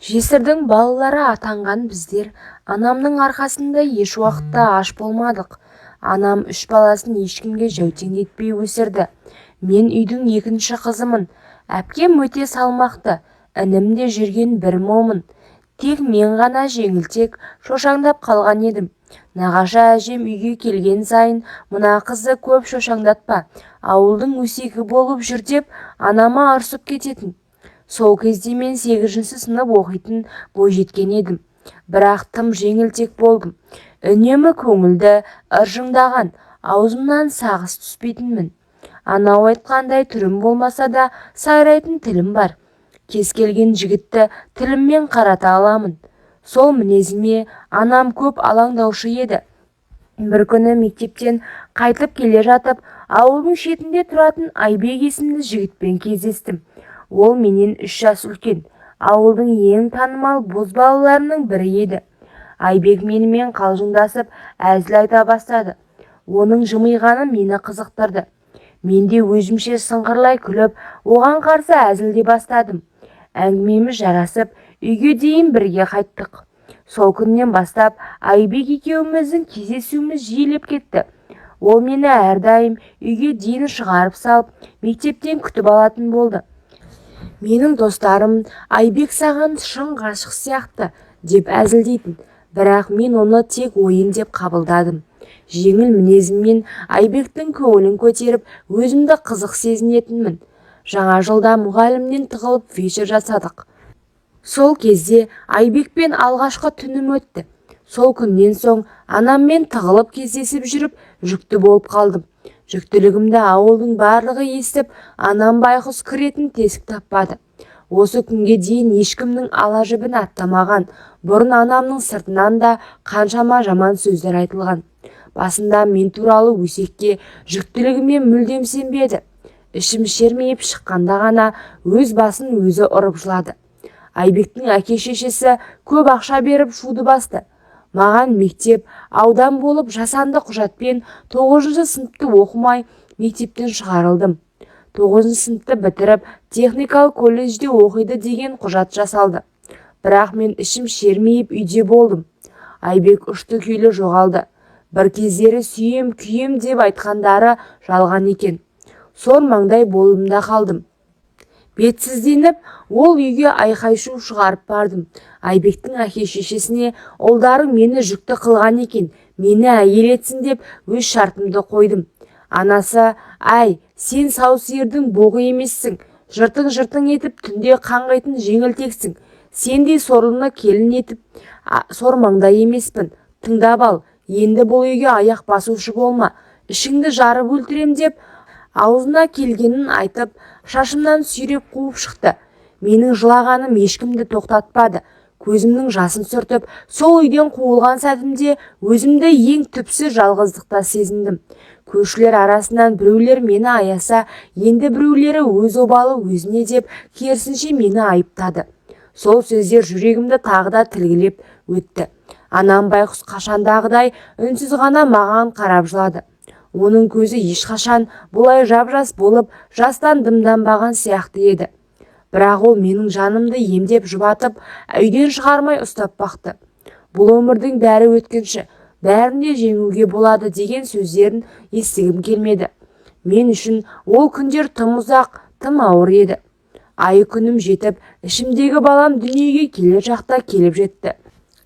Жесірдің балалары атанған біздер анамның арқасында еш уақытта аш болмадық. Анам 3 баласын ешкімге жәутеңдетпей өсірді. Мен үйдің екінші қызымын. Әпкем өте салмақты, інім де жүрген бір момын. Тек мен ғана жеңілтек шошаңдап қалған едім. Нағашы әжем үйге келген сайын мына қызды көп шошаңдатпа, ауылдың өсегі болып жүр деп анама ұрсып кететін. Сол кезде мен 8-ші сынып оқитын бойжеткен едім. Бірақ тым жеңілтек болдым. Үнемі көңілді ыржыңдаған, аузымнан сағыз түспейтінмін. Анау айтқандай түрім болмаса да сайрайтын тілім бар. Кез келген жігітті тіліммен қарата аламын. Сол мінезіме анам көп алаңдаушы еді. Бір күні мектептен қайтып келе жатып, ауылдың шетінде тұратын Айбек есімді жігітпен кездестім. Ол менен 3 жас үлкен, ауылдың ең танымал бозбалаларының бірі еді. Айбек менімен қалжыңдасып әзіл айта бастады. Оның жымиғаны мені қызықтырды. Мен де өзімше сыңғырлай күліп, оған қарсы әзілде бастадым. Әңгімеміз жарасып, үйге дейін бірге қайттық. Сол күннен бастап Айбек екеуміздің кездесуіміз жиілеп кетті. Ол мені әрдайым үйге дейін шығарып салып, мектептен күтіп алатын болды. Менің достарым Айбек саған шын ғашық сияқты деп әзілдейтін, бірақ мен оны тек ойын деп қабылдадым. Жеңіл мінезіммен Айбектің көңілін көтеріп, өзімді қызық сезінетінмін. Жаңа жылда мұғалімнен тығылып вечер жасадық. Сол кезде Айбекпен алғашқы түнім өтті. Сол күннен соң анаммен тығылып кездесіп жүріп, жүкті болып қалдым. Жүктілігімді ауылдың барлығы естіп, анам байқұс кіретін тесік таппады. Осы күнге дейін ешкімнің ала жібін аттамаған. Бұрын анамның сыртынан да қаншама жаман сөздер айтылған. Басында мен туралы өсекке жүктілігіме мүлдем сенбеді. Ішім шермейіп шыққанда ғана өз басын өзі ұрып жылады. Айбектің әке-шешесі көп ақша беріп шуды басты. Маған мектеп, аудан болып жасанды құжатпен 9-шы сыныпты оқымай мектептен шығарылдым. 9-шы сыныпты бітіріп техникалық колледжде оқиды деген құжат жасалды. Бірақ мен ішім шермейіп үйде болдым. Айбек ұшты-күйлі жоғалды. Бір кездері сүйем күйем деп айтқандары жалған екен. Сор маңдай болымда қалдым. Бетсізденіп, ол үйге айқай-шу шығарып бардым. Айбектің әке-шешесіне ұлдарың мені жүкті қылған екен, мені әйел етсін деп өз шартымды қойдым. Анасы, ай, сен сау сиырдың боғы емессің, жыртың-жыртың етіп түнде қаңғайтын жеңілтексің. Сендей сорлыны келін етіп сормаңдай емеспін. Тыңдап ал, енді бұл үйге аяқ басушы болма, ішіңді жарып өлтірем деп аузына келгенін айтып, шашымнан сүйреп қуып шықты. Менің жылағаным ешкімді тоқтатпады. Көзімнің жасын сүртіп, сол үйден қуылған сәтімде өзімді ең түпсіз жалғыздықта сезіндім. Көршілер арасынан біреулер мені аяса, енді біреулері өз обалы өзіне деп керісінше мені айыптады. Сол сөздер жүрегімді тағы да тілгілеп өтті. Анам байқұс қашандағыдай үнсіз ғана маған қарап жылады. Оның көзі ешқашан бұлай жап-жас болып жастан дымданбаған сияқты еді. Бірақ ол менің жанымды емдеп жұбатып, үйден шығармай ұстап бақты. Бұл өмірдің бәрі өткінші, бәрінде жеңуге болады деген сөздерін естігім келмеді. Мен үшін ол күндер тым ұзақ, тым ауыр еді. Айы күнім жетіп, ішімдегі балам дүниеге келер шақта келіп жетті.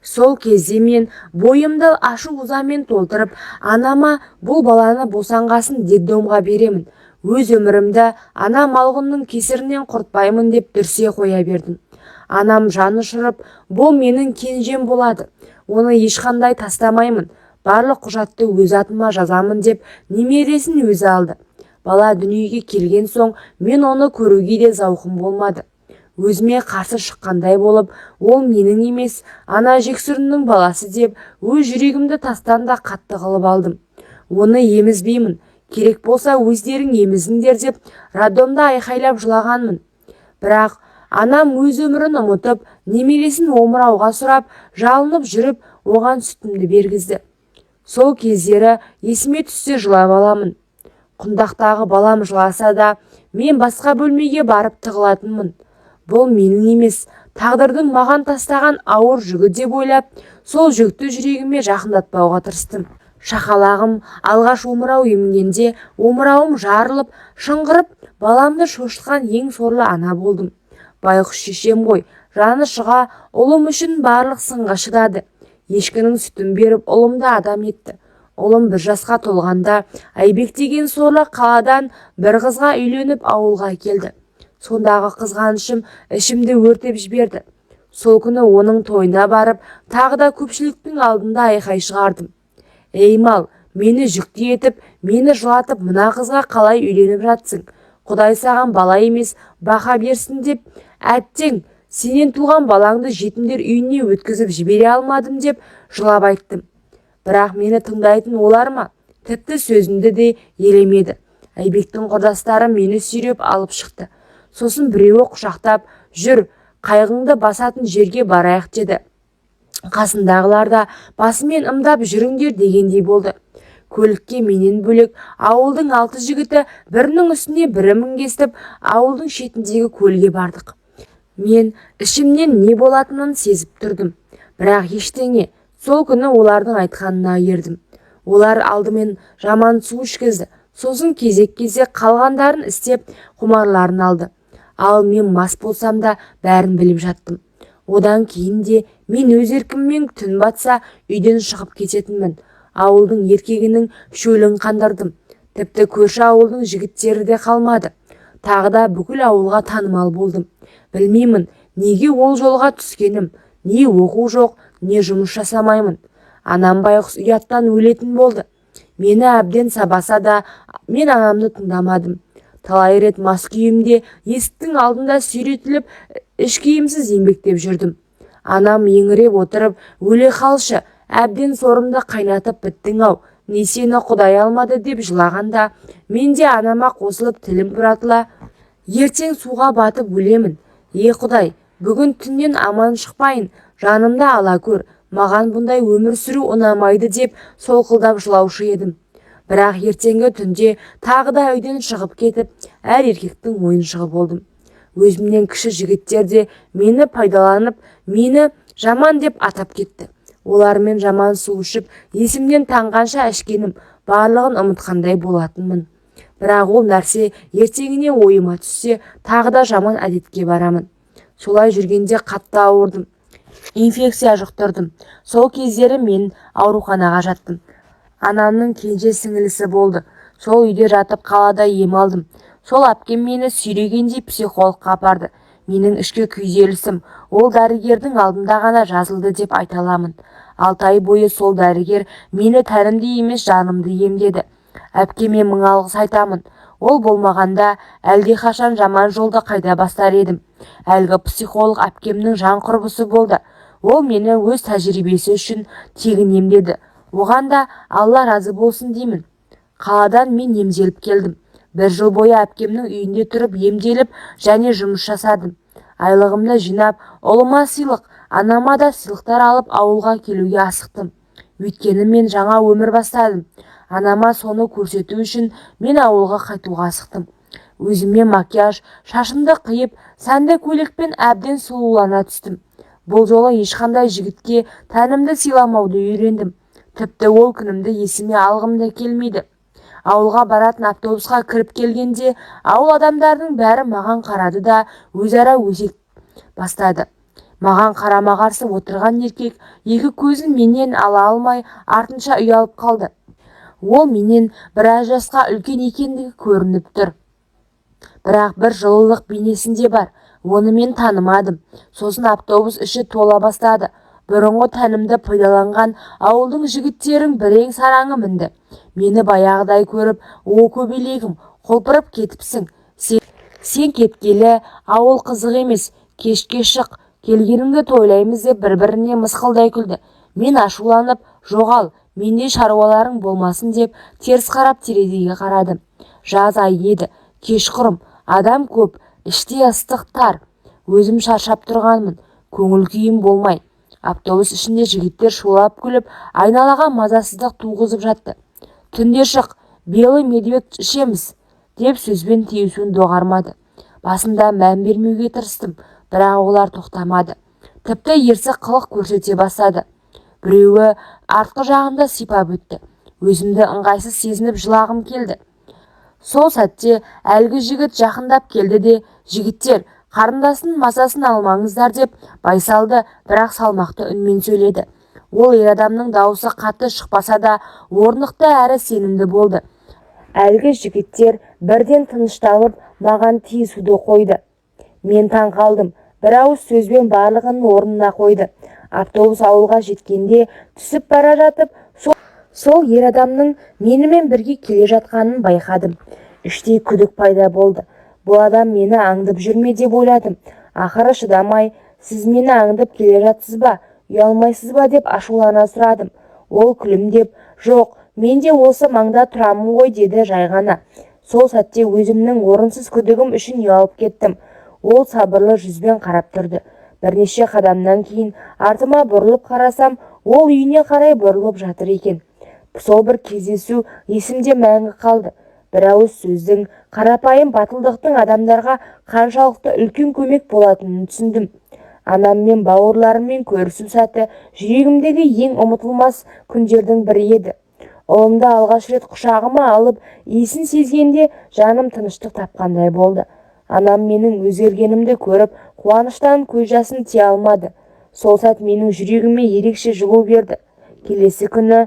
Сол кезде мен бойымды ашу-ызамен толтырып, анама бұл баланы босанғасын детдомға беремін. Өз өмірімді анам алғынның кесірінен құртпаймын деп дүрсе қоя бердім. Анам жаны ұшырып, бұл менің кенжем болады. Оны ешқандай тастамаймын. Барлық құжатты өз атыма жазамын деп немересін өзі алды. Бала дүниеге келген соң мен оны көруге де зауқым болмады. Өзіме қарсы шыққандай болып, ол менің емес, ана жексұрынның баласы деп, өз жүрегімді тастан да қатты қылып алдым. Оны емізбеймін, керек болса өздерің емізіңдер деп, радомда айқайлап жылағанмын. Бірақ анам өз өмірін ұмытып, немересін омырауға сұрап, жалынып жүріп, оған сүтімді бергізді. Сол кездері есіме түссе жылап аламын. Құндақтағы балам жыласа да, мен басқа бөлмеге барып тығылатынмын. Бұл менің емес, тағдырдың маған тастаған ауыр жүгі деп ойлап, сол жүкті жүрегіме жақындатпауға тырыстым. Шақалағым алғаш омырау емгенде омырауым жарылып, шыңғырып, баламды шошытқан ең сорлы ана болдым. Байқұс шешем ғой, жаны шыға ұлым үшін барлық сынға шыдады. Ешкінің сүтін беріп ұлымды адам етті. Ұлым 1 жасқа толғанда Айбек деген сорлы қаладан бір қызға үйленіп ауылға келді. Сондағы қызғанышым ішімді өртеп жіберді. Сол күні оның тойына барып, тағы да көпшіліктің алдында айқай шығардым. Ей мал, мені жүкті етіп, мені жылатып, мына қызға қалай үйленіп жатсың? Құдай саған бала емес, бақа берсін деп, әттең, сенен туған балаңды жетімдер үйіне өткізіп жібере алмадым деп жылап айттым. Бірақ мені тыңдайтын олар ма? Тіпті сөзімді де елемеді. Айбектің құрдастары мені сүйреп алып шықты. Сосын біреуі құшақтап, жүр, қайғыңды басатын жерге барайық деді. Қасындағылар да басымен ымдап жүріңдер дегендей болды. Көлікке менен бөлек ауылдың 6 жігіті бірінің үстіне бірі мінгестіп, ауылдың шетіндегі көлге бардық. Мен ішімнен не болатынын сезіп тұрдым. Бірақ ештеңе, сол күні олардың айтқанына ердім. Олар алдымен жаман су ішкізді, сосын кезек-кезек қалғандарын істеп құмарларын алды. Ал мен мас болсам да бәрін біліп жаттым. Одан кейін де мен өз еркіммен түн батса үйден шығып кететінмін. Ауылдың еркегінің шөлін қандырдым. Тіпті көрші ауылдың жігіттері де қалмады. Тағы да бүкіл ауылға танымал болдым. Білмеймін, неге ол жолға түскенім, не оқу жоқ, не жұмыс жасамаймын. Анам байғұс ұяттан өлетін болды. Мені әбден сабаса да, мен анамды тыңдамадым. Талай рет мас күйімде есіктің алдында сүйретіліп, іш киімсіз еңбектеп жүрдім. Анам еңіреп отырып, өле қалшы, әбден сорымды қайнатып біттің-ау, не сені Құдай алмады деп жылағанда, мен де анама қосылып тілім бұратыла, ертең суға батып өлемін. Ей Құдай, бүгін түннен аман шықпайын, жанымды ала көр, маған бұндай өмір сүру ұнамайды деп солқылдап жылаушы едім. Бірақ ертеңгі түнде тағы да үйден шығып кетіп, әр еркектің ойыншығы болдым. Өзімнен кіші жігіттер де мені пайдаланып, мені жаман деп атап кетті. Олармен жаман су ішіп, есімнен танғанша ішкенім, барлығын ұмытқандай болатынмын. Бірақ ол нәрсе ертеңіне ойыма түссе, тағы да жаман әдетке барамын. Солай жүргенде қатты ауырдым. Инфекция жұқтырдым. Сол кездері мен ауруханаға жаттым. Анамның кенже сіңілісі болды. Сол үйде жатып қалада ем алдым. Сол әпкем мені сүйрегенде психологқа апарды. Менің ішкі күйзелісім ол дәрігердің алдында ғана жазылды деп айта аламын. 6 ай бойы сол дәрігер мені тәнімді емес жанымды емдеді. Әпкеме мың алғыс айтамын. Ол болмағанда әлдеқашан жаман жолды қайда бастар едім. Әлгі психолог әпкемнің жан құрбысы болды. Ол мені өз тәжірибесі үшін тегін емдеді. Оған да Алла разы болсын деймін. Қаладан мен емделіп келдім. 1 жыл бойы әпкемнің үйінде тұрып емделіп және жұмыс жасадым. Айлығымды жинап, ұлыма сыйлық, анама да сыйлықтар алып ауылға келуге асықтым. Өйткені мен жаңа өмір бастадым. Анама соны көрсету үшін мен ауылға қайтуға асықтым. Өзіме макияж, шашымды қиып, сәнді көйлекпен әбден сұлулана түстім. Бұл жолы ешқандай жігітке тәнімді сыйламауды үйрендім. Тіпті ол күнімді есіме алғым да келмейді. Ауылға баратын автобусқа кіріп келгенде, ауыл адамдардың бәрі маған қарады да өзара өсек бастады. Маған қарама-қарсы отырған еркек екі көзін менен ала алмай артынша ұялып қалды. Ол менен біраз жасқа үлкен екендігі көрініп тұр. Бірақ бір жылылық бейнесінде бар. Оны мен танымадым. Сосын автобус іші тола бастады. Бұрынғы тәнімді пайдаланған ауылдың жігіттерін бірең сараңы мінді. Мені баяғыдай көріп, о көбелегім, құлпырып кетіпсің. Сен кеткелі ауыл қызық емес, кешке шық, келгеніңді тойлаймыз деп бір-біріне мысқылдай күлді. Мен ашуланып, жоғал, менде шаруаларың болмасын деп теріс қарап терезеге қарадым. Жаз ай еді, кешқұрым, адам көп, іште ыстық тар. Өзім шаршап тұрғанмын, көңіл күйім болмай. Автобус ішінде жігіттер шулап күліп, айналаға мазасыздық туғызып жатты. Түнде шық, белый медведь ішеміз, деп сөзбен тиісуін доғармады. Басында мән бермеуге тырыстым. бірақ олар тоқтамады. Тіпті ерсі қылық көрсете бастады. Біреуі артқы жағында сипап өтті. Өзімді ыңғайсыз сезініп жылағым келді. Сол сәтте әлгі жігіт жақындап келді де, жігіттер, қарындасын масасын алмаңыздар деп байсалды, бірақ салмақты үнмен сөйледі. Ол ер адамның дауысы қатты шықпаса да, орнықты әрі сенімді болды. Әлгі жігіттер бірден тынышталып, маған тиісуді қойды. Мен таң қалдым. Бір ауыз сөзбен барлығын орнына қойды. Автобус ауылға жеткенде түсіп бара жатып, сол ер адамның менімен бірге келе жатқанын байқадым. Іштей күдік пайда болды. Бұл адам мені аңдып жүрме деп ойладым. Ақыры шыдамай, сіз мені аңдып келе жатсыз ба, ұялмайсыз ба деп ашулана сұрадым. Ол күлімдеп, жоқ, мен де осы маңда тұрамын ғой деді жай ғана. Сол сәтте өзімнің орынсыз күдігім үшін ұялып кеттім. Ол сабырлы жүзбен қарап тұрды. Бірнеше қадамнан кейін артыма бұрылып қарасам, ол үйіне қарай бұрылып жатыр екен. Сол бір кездесу есімде мәңгі қалды. Бір ауыз сөздің, қарапайым батылдықтың адамдарға қаншалықты үлкен көмек болатынын түсіндім. Анаммен бауырларыммен көрісу сәті жүрегімдегі ең ұмытылмас күндердің бірі еді. Ұлымды алғаш рет құшағыма алып, иісін сезгенде жаным тыныштық тапқандай болды. Анам менің өзгергенімді көріп, қуаныштан көз жасын тия алмады. Сол сәт менің жүрегіме ерекше жылу берді. Келесі күні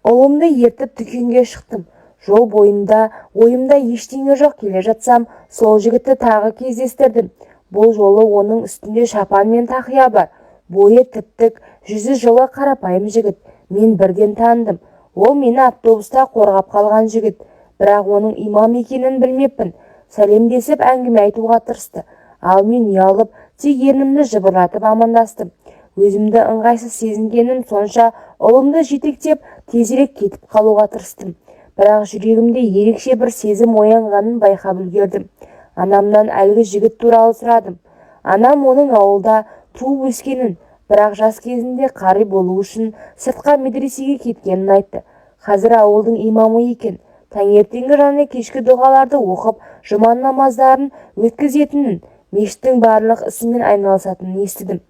ұлымды ертіп дүкенге шықтым. Жол бойында ойымда ештеңе жоқ. Келе жатсам, сол жігітті тағы кездестірдім. Бұл жолы оның үстінде шапан мен тақия бар. Бойы тіп-тік, жүзі жылы қарапайым жігіт. Мен бірден таныдым. Ол мені автобуста қорғап қалған жігіт. Бірақ оның имам екенін білмеппін. Сәлемдесіп әңгіме айтуға тырысты. Ал мен ұялып, тек ернімді жыбырлатып амандастым. Өзімді ыңғайсыз сезінгенім сонша ұлымды жетектеп тезірек кетіп қалуға тырыстым. Бірақ жүрегімде ерекше бір сезім оянғанын байқап үлгердім. Анамнан әлгі жігіт туралы сұрадым. Анам оның ауылда туып өскенін, бірақ жас кезінде қари болу үшін сыртқа медресеге кеткенін айтты. Қазір ауылдың имамы екен. Таңертеңгі және кешкі дұғаларды оқып, жұма намаздарын өткізетінін, мешіттің барлық ісімен айналысатынын естідім.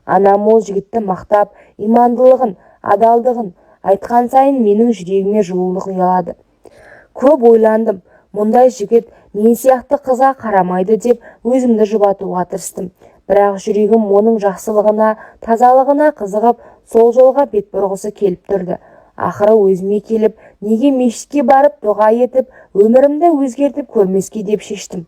Анам ол жігітті мақтап, имандылығын, адалдығын айтқан сайын менің жүрегіме жылулық ұялады. Көп ойландым. Мұндай жігіт мен сияқты қызға қарамайды деп өзімді жұбатуға тырыстым. Бірақ жүрегім оның жақсылығына, тазалығына қызығып, сол жолға бет бұрғысы келіп тұрды. Ақыры өзіме келіп, неге мешітке барып дұға етіп, өмірімді өзгертіп көрмеске деп шештім.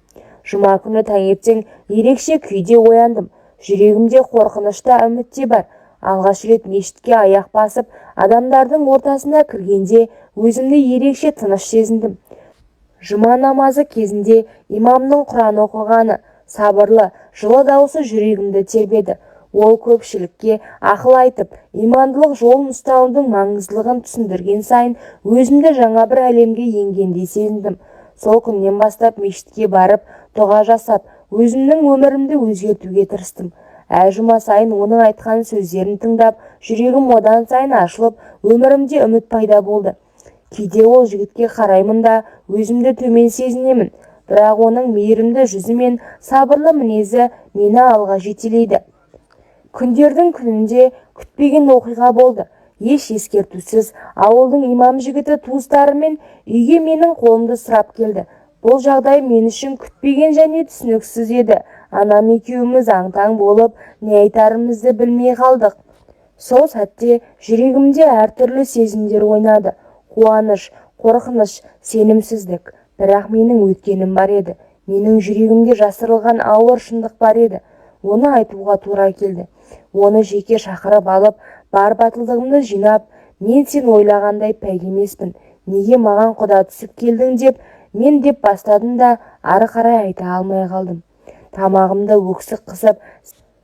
Жұма күні таңертең ерекше күйде ояндым. Жүрегімде қорқыныш та, үміт те бар. Алғаш рет мешітке аяқ басып, адамдардың ортасына кіргенде өзімді ерекше тыныш сезіндім. Жұма намазы кезінде имамның Құран оқығаны, сабырлы, жылы дауысы жүрегімді тербеді. Ол көпшілікке ақыл айтып, имандылық жолын ұстаудың маңыздылығын түсіндірген сайын өзімді жаңа бір әлемге енгендей сезіндім. Сол күннен бастап мешітке барып, дұға жасап, өзімнің өмірімді өзгертуге тырыстым. Жұма сайын оның айтқан сөздерін тыңдап, жүрегім одан сайын ашылып, өмірімде үміт пайда болды. Кейде ол жігітке қараймын да өзімді төмен сезінемін, бірақ оның мейірімді жүзі мен сабырлы мінезі мені алға жетелейді. Күндердің күнінде күтпеген оқиға болды. Еш ескертусіз ауылдың имам жігіті туыстарымен үйге менің қолымды сұрап келді. Бұл жағдай мен үшін күтпеген және түсініксіз еді. Анам екеуміз аң-таң болып, не айтарымызды білмей қалдық. Сол сәтте жүрегімде әртүрлі сезімдер ойнады. Қуаныш, қорқыныш, сенімсіздік. Бірақ менің өткенім бар еді. Менің жүрегімде жасырылған ауыр шындық бар еді. Оны айтуға тура келді. Оны жеке шақырып алып, бар батылдығымды жинап, мен сен ойлағандай пәк емеспін. Неге маған құда түсіп келдің деп бастадым да ары қарай айта алмай қалдым. Тамағымда өксік қысып,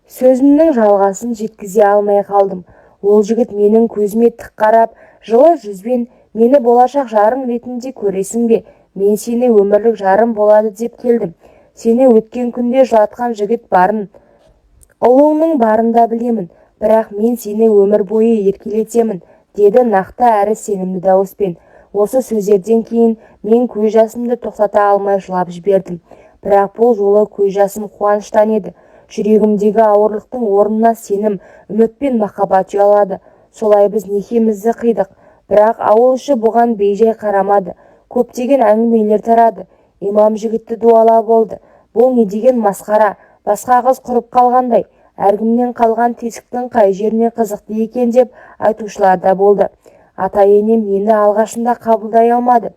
сөзімнің жалғасын жеткізе алмай қалдым. Ол жігіт менің көзіме тік қарап, жылы жүзбен, мені болашақ жарың ретінде көресің бе? Мен сені өмірлік жарым болады деп келдім. Сені өткен күнде жылатқан жігіт барын, ұлыңның барын да білемін, бірақ мен сені өмір бойы еркелетемін, деді нақты әрі сенімді дауыспен. Осы сөздерден кейін мен көз жасымды тоқтата алмай жылап жібердім. Бірақ бұл жолы көз жасым қуаныштан еді. Жүрегімдегі ауырлықтың орнына сенім, үміт пен махаббат ұялады. Солай біз некемізді қидық. Бірақ ауыл іші бұған бейжай қарамады. Көптеген әңгімелер тарады. Имам жігітті дуала болды. Бұл не деген масқара, басқа қыз құрып қалғандай. Әркімнен қалған тесіктің қай жеріне қызықты екен деп айтушылар да болды. Ата-енем мені алғашында қабылдай алмады.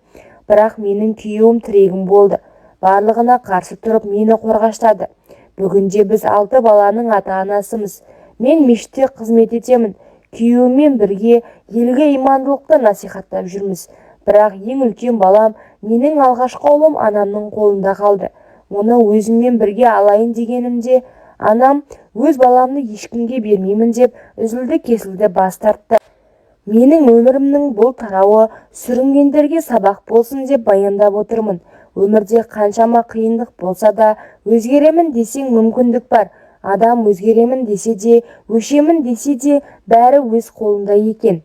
Бірақ менің күйеуім тірегім болды. Барлығына қарсы тұрып мені қорғаштады. Бүгінде біз 6 баланың ата-анасымыз. Мен мешітте қызмет етемін. Күйеуіммен бірге елге имандылықты насихаттап жүрміз. Бірақ ең үлкен балам, менің алғашқы ұлым анамның қолында қалды. Оны өзіммен бірге алайын дегенімде, анам өз баламны ешкімге бермеймін деп үзілді-кесілді бас тартты. Менің өмірімнің бұл тарауы сүрінгендерге сабақ болсын деп баяндап отырмын. Өмірде қаншама қиындық болса да, өзгеремін десең мүмкіндік бар. Адам өзгеремін десе де, өшемін десе де, бәрі өз қолында екен.